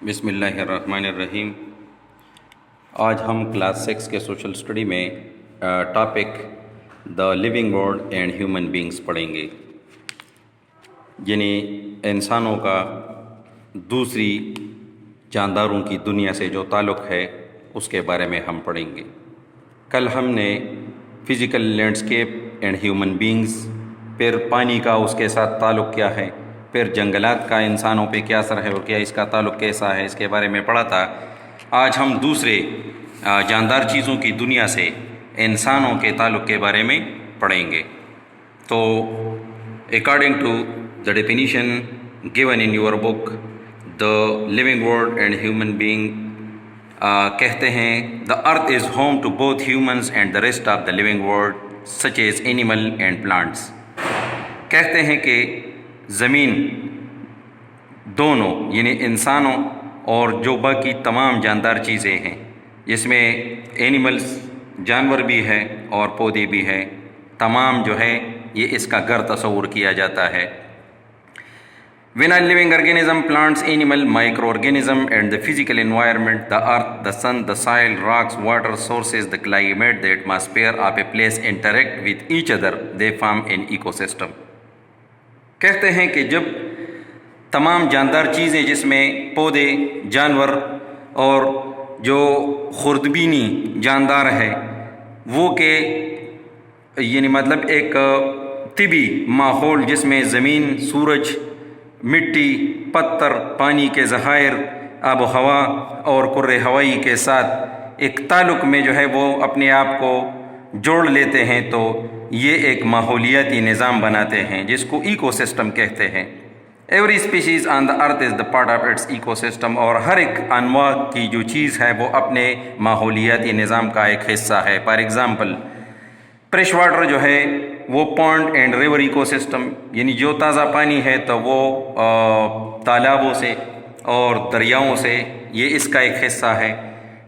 بسم اللہ الرحمن الرحیم۔ آج ہم کلاس 6 کے سوشل اسٹڈی میں topic the living world and human beings پڑھیں گے، یعنی انسانوں کا دوسری جانداروں کی دنیا سے جو تعلق ہے اس کے بارے میں ہم پڑھیں گے۔ کل ہم نے physical landscape and human beings, پھر پانی کا اس کے ساتھ تعلق کیا ہے، پھر جنگلات کا انسانوں پہ کیا اثر ہے اور کیا اس کا تعلق کیسا ہے، اس کے بارے میں پڑھا تھا۔ آج ہم دوسرے جاندار چیزوں کی دنیا سے انسانوں کے تعلق کے بارے میں پڑھیں گے۔ تو according to the definition given in your book the living world and human being, کہتے ہیں the earth is home to both humans and the rest of the living world such as animal and plants. کہتے ہیں کہ زمین دونوں یعنی انسانوں اور جو باقی تمام جاندار چیزیں ہیں، جس میں اینیملز جانور بھی ہے اور پودے بھی ہیں، تمام جو ہے یہ اس کا گھر تصور کیا جاتا ہے۔ When a living organism, plants, animal, microorganism and the physical environment, the earth, the sun, the soil, rocks, water sources, the climate, the atmosphere of a place interact with each other, they form an ecosystem۔ کہتے ہیں کہ جب تمام جاندار چیزیں جس میں پودے، جانور اور جو خردبینی جاندار ہے وہ کہ یعنی مطلب ایک طبی ماحول جس میں زمین، سورج، مٹی، پتھر، پانی کے ذخائر، آب و ہوا اور کرۂ ہوائی کے ساتھ ایک تعلق میں جو ہے وہ اپنے آپ کو جوڑ لیتے ہیں، تو یہ ایک ماحولیاتی نظام بناتے ہیں جس کو ایکو سسٹم کہتے ہیں۔ Every species on the earth is the part of its ecosystem, اور ہر ایک انواع کی جو چیز ہے وہ اپنے ماحولیاتی نظام کا ایک حصہ ہے۔ فار ایگزامپل فریش واٹر جو ہے وہ pond and river ecosystem, یعنی جو تازہ پانی ہے تو وہ تالابوں سے اور دریاؤں سے، یہ اس کا ایک حصہ ہے۔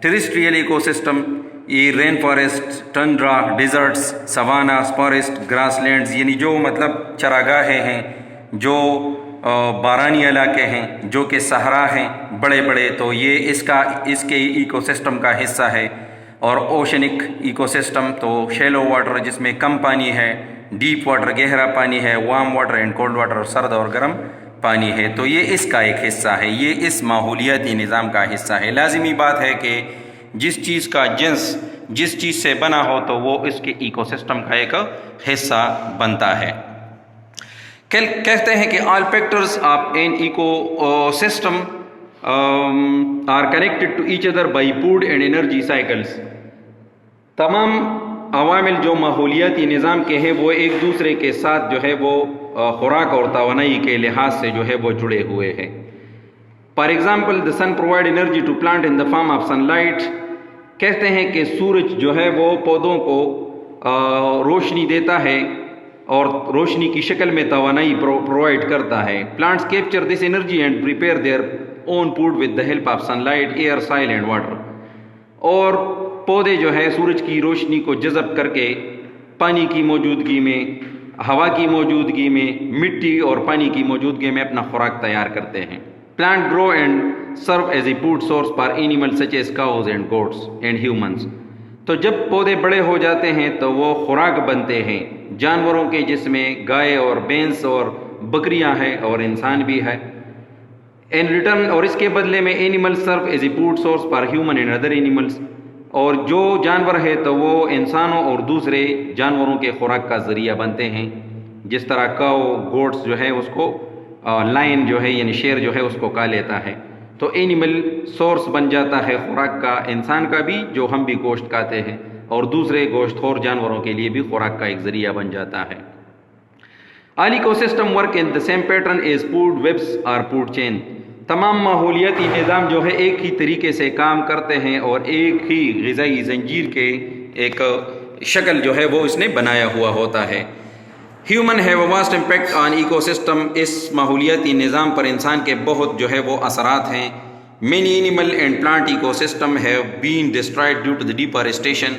ٹیریسٹریل ایکو سسٹم، یہ rain forest, tundra, deserts, savannas, forest, grasslands, یعنی جو مطلب چراگاہیں ہیں، جو بارانی علاقے ہیں، جو کہ صحرا ہیں بڑے بڑے، تو یہ اس کے ایکو سسٹم کا حصہ ہے۔ اور اوشنک ایکو سسٹم تو شیلو واٹر جس میں کم پانی ہے، ڈیپ واٹر گہرا پانی ہے، warm water and cold water سرد اور گرم پانی ہے، تو یہ اس کا ایک حصہ ہے، یہ اس ماحولیاتی نظام کا حصہ ہے۔ لازمی بات ہے کہ جس چیز کا جنس جس چیز سے بنا ہو تو وہ اس کے ایکو سسٹم کا ایک حصہ بنتا ہے۔ کہتے ہیں کہ all factors of an ecosystem are connected to each other by food and energy cycles۔ تمام عوامل جو ماحولیاتی نظام کے ہیں وہ ایک دوسرے کے ساتھ جو ہے وہ خوراک اور توانائی کے لحاظ سے جو ہے وہ جڑے ہوئے ہیں۔ For example the sun provide energy to plant in the form of sunlight۔ کہتے ہیں کہ سورج جو ہے وہ پودوں کو روشنی دیتا ہے اور روشنی کی شکل میں توانائی پرووائڈ کرتا ہے۔ Plants capture this energy and prepare their own food with the help of sunlight, air, soil and water. اور پودے جو ہے سورج کی روشنی کو جذب کر کے پانی کی موجودگی میں، ہوا کی موجودگی میں، مٹی اور پانی کی موجودگی میں اپنا خوراک تیار کرتے ہیں۔ Plant grow and serve as a food source for animal such as cows and goats and humans. تو جب پودے بڑے ہو جاتے ہیں تو وہ خوراک بنتے ہیں جانوروں کے، جس میں گائے اور بھینس اور بکریاں ہیں اور انسان بھی ہے۔ ان ریٹرن، اور اس کے بدلے میں animal serve as a food source for human and other animals, اور جو جانور ہے تو وہ انسانوں اور دوسرے جانوروں کے خوراک کا ذریعہ بنتے ہیں۔ جس طرح کاؤ، گوٹس جو ہے اس کو لائن جو ہے یعنی شیر جو ہے اس کو کھا لیتا ہے، تو اینیمل سورس بن جاتا ہے خوراک کا، انسان کا بھی جو ہم بھی گوشت کھاتے ہیں، اور دوسرے گوشت خور جانوروں کے لیے بھی خوراک کا ایک ذریعہ بن جاتا ہے۔ All ecosystem work in the same pattern as food webs اور فوڈ چین۔ تمام ماحولیاتی نظام جو ہے ایک ہی طریقے سے کام کرتے ہیں اور ایک ہی غذائی زنجیر کے ایک شکل جو ہے وہ اس نے بنایا ہوا ہوتا ہے۔ Human have a vast impact on ecosystem, اس ماحولیاتی نظام پر انسان کے بہت جو ہے وہ اثرات ہیں۔ Many animal and plant ecosystem have been destroyed due to the deforestation.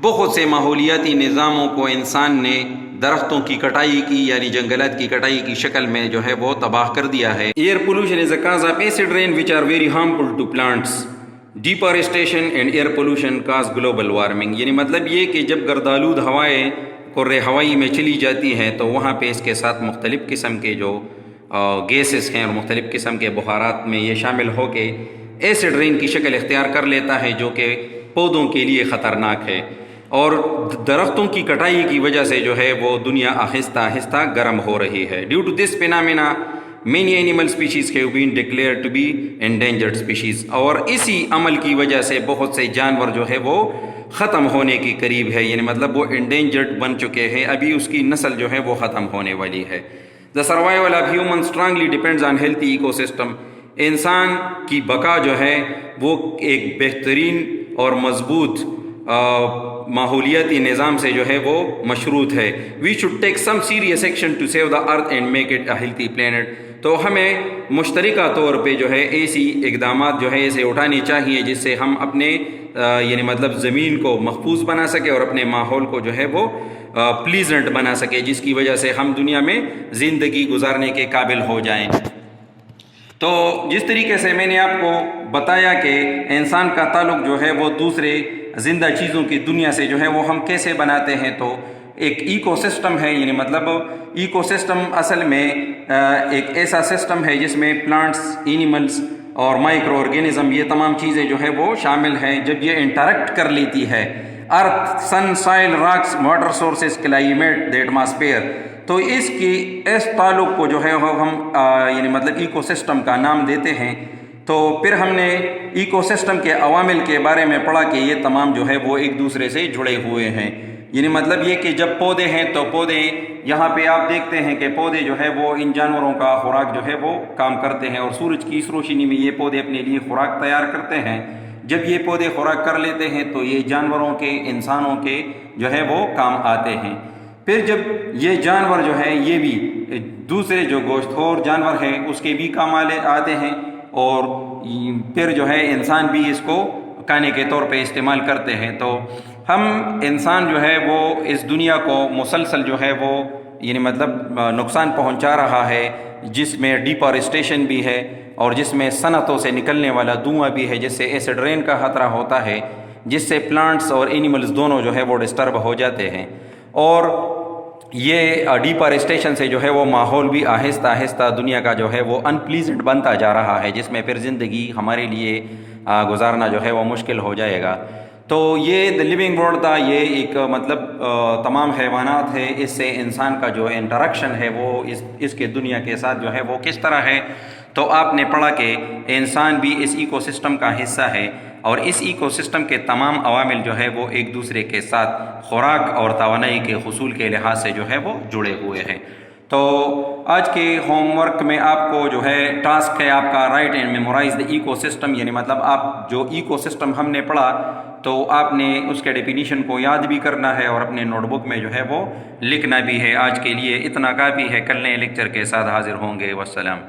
بہت سے ماحولیاتی نظاموں کو انسان نے درختوں کی کٹائی کی یعنی جنگلات کی کٹائی کی شکل میں جو ہے وہ تباہ کر دیا ہے. Air pollution is a cause of acid rain which are very harmful to plants. Deforestation and air pollution cause global warming. یعنی مطلب یہ کہ جب گردآلود ہوائیں کرۂ ہوائی میں چلی جاتی ہیں تو وہاں پہ اس کے ساتھ مختلف قسم کے جو گیسز ہیں اور مختلف قسم کے بخارات میں یہ شامل ہو کے ایسڈ رین کی شکل اختیار کر لیتا ہے جو کہ پودوں کے لیے خطرناک ہے. اور درختوں کی کٹائی کی وجہ سے جو ہے وہ دنیا آہستہ آہستہ گرم ہو رہی ہے. Due to this phenomena many animal species have been declare to be endangered species. اور اسی عمل کی وجہ سے بہت سے جانور جو ہے وہ ختم ہونے کی قریب ہے. یعنی مطلب وہ انڈینجرڈ بن چکے ہیں, ابھی اس کی نسل جو ہے وہ ختم ہونے والی ہے. The survival of humans strongly depends on healthy ecosystem. انسان کی بقا جو ہے وہ ایک بہترین اور مضبوط ماحولیاتی نظام سے جو ہے وہ مشروط ہے. We should take some serious action to save the earth and make it a healthy planet. تو ہمیں مشترکہ طور پہ جو ہے ایسی اقدامات جو ہے اسے اٹھانی چاہیے جس سے ہم اپنے یعنی مطلب زمین کو محفوظ بنا سکے اور اپنے ماحول کو جو ہے وہ پلیزنٹ بنا سکے, جس کی وجہ سے ہم دنیا میں زندگی گزارنے کے قابل ہو جائیں. تو جس طریقے سے میں نے آپ کو بتایا کہ انسان کا تعلق جو ہے وہ دوسرے زندہ چیزوں کی دنیا سے جو ہے وہ ہم کیسے بناتے ہیں, تو ایک ایکو سسٹم ہے. یعنی مطلب ایکو سسٹم اصل میں ایک ایسا سسٹم ہے جس میں پلانٹس, اینیملز اور مائکرو آرگینزم یہ تمام چیزیں جو ہے وہ شامل ہیں. جب یہ انٹریکٹ کر لیتی ہے ارتھ, سن, سائل, راکس, واٹر سورسز, کلائمیٹ, دی ایٹماسفیئر, تو اس تعلق کو جو ہے ہم یعنی مطلب ایکو سسٹم کا نام دیتے ہیں. تو پھر ہم نے ایکو سسٹم کے عوامل کے بارے میں پڑھا کہ یہ تمام جو ہے وہ ایک دوسرے سے جڑے ہوئے ہیں. یعنی مطلب یہ کہ جب پودے ہیں تو پودے یہاں پہ آپ دیکھتے ہیں کہ پودے جو ہے وہ ان جانوروں کا خوراک جو ہے وہ کام کرتے ہیں, اور سورج کی اس روشنی میں یہ پودے اپنے لیے خوراک تیار کرتے ہیں. جب یہ پودے خوراک کر لیتے ہیں تو یہ جانوروں کے, انسانوں کے جو ہے وہ کام آتے ہیں. پھر جب یہ جانور جو ہے یہ بھی دوسرے جو گوشت خور جانور ہیں اس کے بھی کام آتے ہیں, اور پھر جو ہے انسان بھی اس کو کھانے کے طور پہ استعمال کرتے ہیں. تو ہم انسان جو ہے وہ اس دنیا کو مسلسل جو ہے وہ یعنی مطلب نقصان پہنچا رہا ہے, جس میں ڈیفارسٹیشن بھی ہے اور جس میں صنعتوں سے نکلنے والا دھواں بھی ہے, جس سے ایسڈ رین کا خطرہ ہوتا ہے, جس سے پلانٹس اور اینیملز دونوں جو ہے وہ ڈسٹرب ہو جاتے ہیں. اور یہ ڈیفارسٹیشن سے جو ہے وہ ماحول بھی آہستہ آہستہ دنیا کا جو ہے وہ ان پلیزنٹ بنتا جا رہا ہے, جس میں پھر زندگی ہمارے لیے گزارنا جو ہے وہ مشکل ہو جائے گا. تو یہ دی لیونگ ورلڈ تھا, یہ ایک مطلب تمام حیوانات ہے, اس سے انسان کا جو انٹریکشن ہے وہ اس کے دنیا کے ساتھ جو ہے وہ کس طرح ہے. تو آپ نے پڑھا کہ انسان بھی اس ایکو سسٹم کا حصہ ہے, اور اس ایکو سسٹم کے تمام عوامل جو ہے وہ ایک دوسرے کے ساتھ خوراک اور توانائی کے حصول کے لحاظ سے جو ہے وہ جڑے ہوئے ہیں. تو آج کے ہوم ورک میں آپ کو جو ہے ٹاسک ہے آپ کا write and memorize the ecosystem. یعنی مطلب آپ جو ایکو سسٹم ہم نے پڑھا تو آپ نے اس کے ڈیفینیشن کو یاد بھی کرنا ہے اور اپنے نوٹ بک میں جو ہے وہ لکھنا بھی ہے. آج کے لیے اتنا کافی ہے, کل نئے لیکچر کے ساتھ حاضر ہوں گے. والسلام.